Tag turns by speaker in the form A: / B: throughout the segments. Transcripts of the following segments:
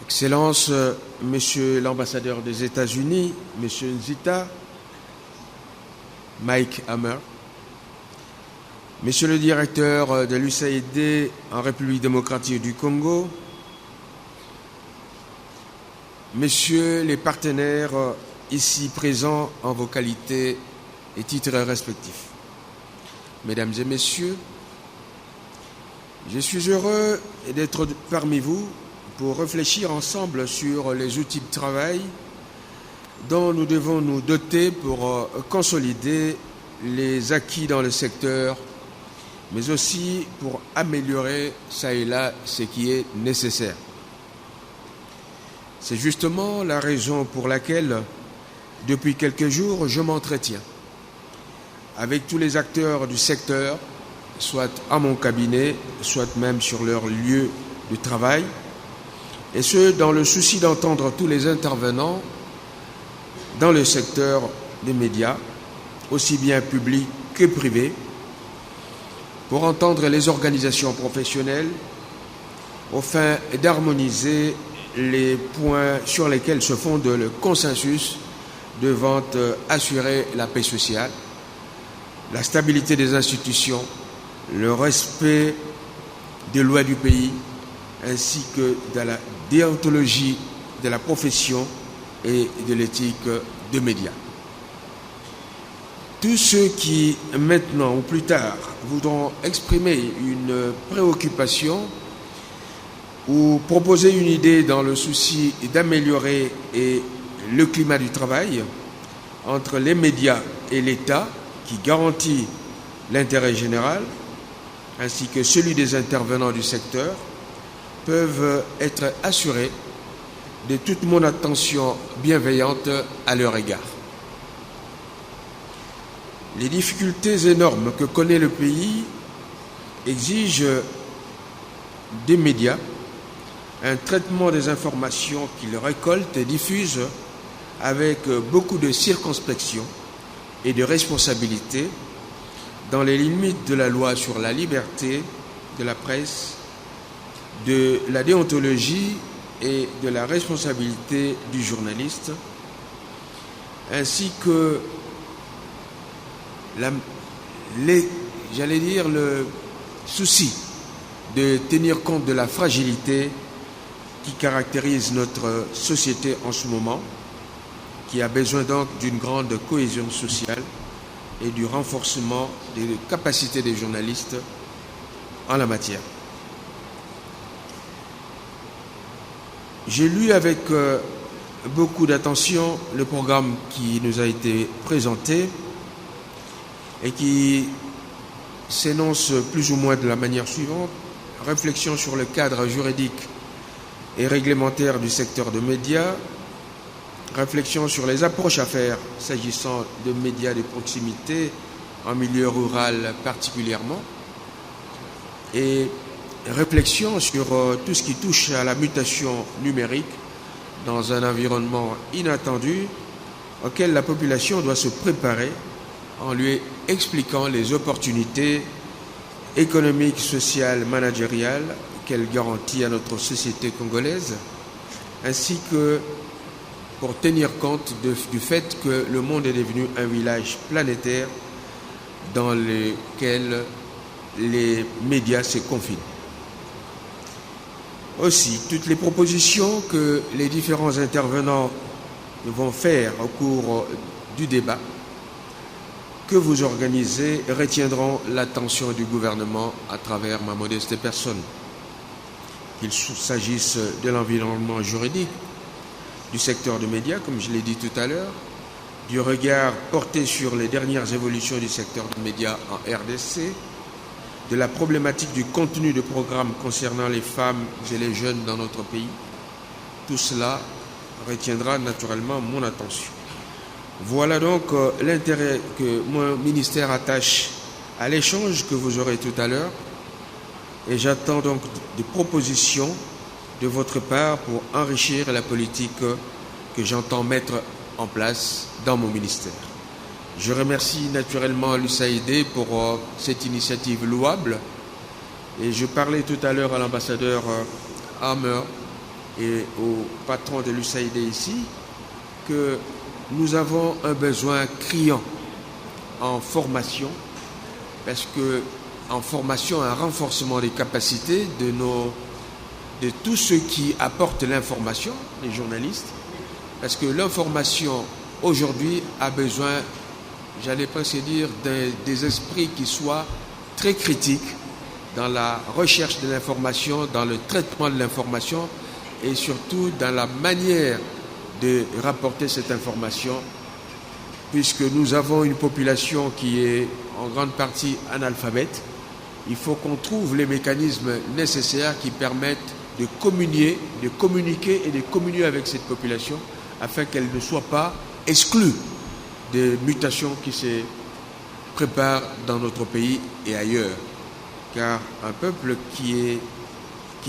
A: Excellences, Monsieur l'ambassadeur des États-Unis, Monsieur Nzita, Mike Hammer, Monsieur le directeur de l'USAID en République démocratique du Congo, Messieurs les partenaires ici présents en vos qualités et titres respectifs, Mesdames et Messieurs, je suis heureux d'être parmi vous pour réfléchir ensemble sur les outils de travail dont nous devons nous doter pour consolider les acquis dans le secteur, mais aussi pour améliorer ça et là ce qui est nécessaire. C'est justement la raison pour laquelle, depuis quelques jours, je m'entretiens avec tous les acteurs du secteur, soit à mon cabinet, soit même sur leur lieu de travail, et ce, dans le souci d'entendre tous les intervenants dans le secteur des médias, aussi bien publics que privés, pour entendre les organisations professionnelles, afin d'harmoniser les points sur lesquels se fonde le consensus devant assurer la paix sociale, la stabilité des institutions, le respect des lois du pays, ainsi que de la déontologie de la profession et de l'éthique des médias. Tous ceux qui, maintenant ou plus tard, voudront exprimer une préoccupation ou proposer une idée dans le souci d'améliorer le climat du travail entre les médias et l'État qui garantit l'intérêt général, ainsi que celui des intervenants du secteur, peuvent être assurés de toute mon attention bienveillante à leur égard. Les difficultés énormes que connaît le pays exigent des médias un traitement des informations qu'ils récoltent et diffusent avec beaucoup de circonspection et de responsabilité dans les limites de la loi sur la liberté de la presse, de la déontologie et de la responsabilité du journaliste, ainsi que le souci de tenir compte de la fragilité qui caractérise notre société en ce moment, qui a besoin donc d'une grande cohésion sociale et du renforcement des capacités des journalistes en la matière. J'ai lu avec beaucoup d'attention le programme qui nous a été présenté et qui s'énonce plus ou moins de la manière suivante: réflexion sur le cadre juridique et réglementaire du secteur de médias, réflexion sur les approches à faire s'agissant de médias de proximité en milieu rural particulièrement, et réflexion sur tout ce qui touche à la mutation numérique dans un environnement inattendu auquel la population doit se préparer en lui expliquant les opportunités économiques, sociales, managériales qu'elle garantit à notre société congolaise, ainsi que pour tenir compte du fait que le monde est devenu un village planétaire dans lequel les médias se confinent. Aussi, toutes les propositions que les différents intervenants vont faire au cours du débat que vous organisez retiendront l'attention du gouvernement à travers ma modeste personne. Qu'il s'agisse de l'environnement juridique, du secteur des médias, comme je l'ai dit tout à l'heure, du regard porté sur les dernières évolutions du secteur des médias en RDC, de la problématique du contenu de programmes concernant les femmes et les jeunes dans notre pays. Tout cela retiendra naturellement mon attention. Voilà donc l'intérêt que mon ministère attache à l'échange que vous aurez tout à l'heure, et j'attends donc des propositions de votre part pour enrichir la politique que j'entends mettre en place dans mon ministère. Je remercie naturellement l'USAID pour cette initiative louable, et je parlais tout à l'heure à l'ambassadeur Hammer et au patron de l'USAID ici que nous avons un besoin criant en formation, parce que en formation, un renforcement des capacités de tous ceux qui apportent l'information, les journalistes, parce que l'information aujourd'hui a besoin, j'allais presque dire, des esprits qui soient très critiques dans la recherche de l'information, dans le traitement de l'information et surtout dans la manière de rapporter cette information, puisque nous avons une population qui est en grande partie analphabète. Il faut qu'on trouve les mécanismes nécessaires qui permettent de communiquer et de communier avec cette population afin qu'elle ne soit pas exclue des mutations qui se préparent dans notre pays et ailleurs. Car un peuple qui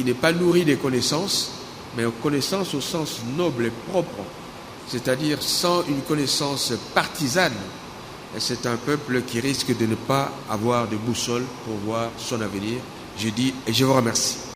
A: n'est pas nourri des connaissances, mais aux connaissances au sens noble et propre, c'est-à-dire sans une connaissance partisane, c'est un peuple qui risque de ne pas avoir de boussole pour voir son avenir. Je dis et je vous remercie.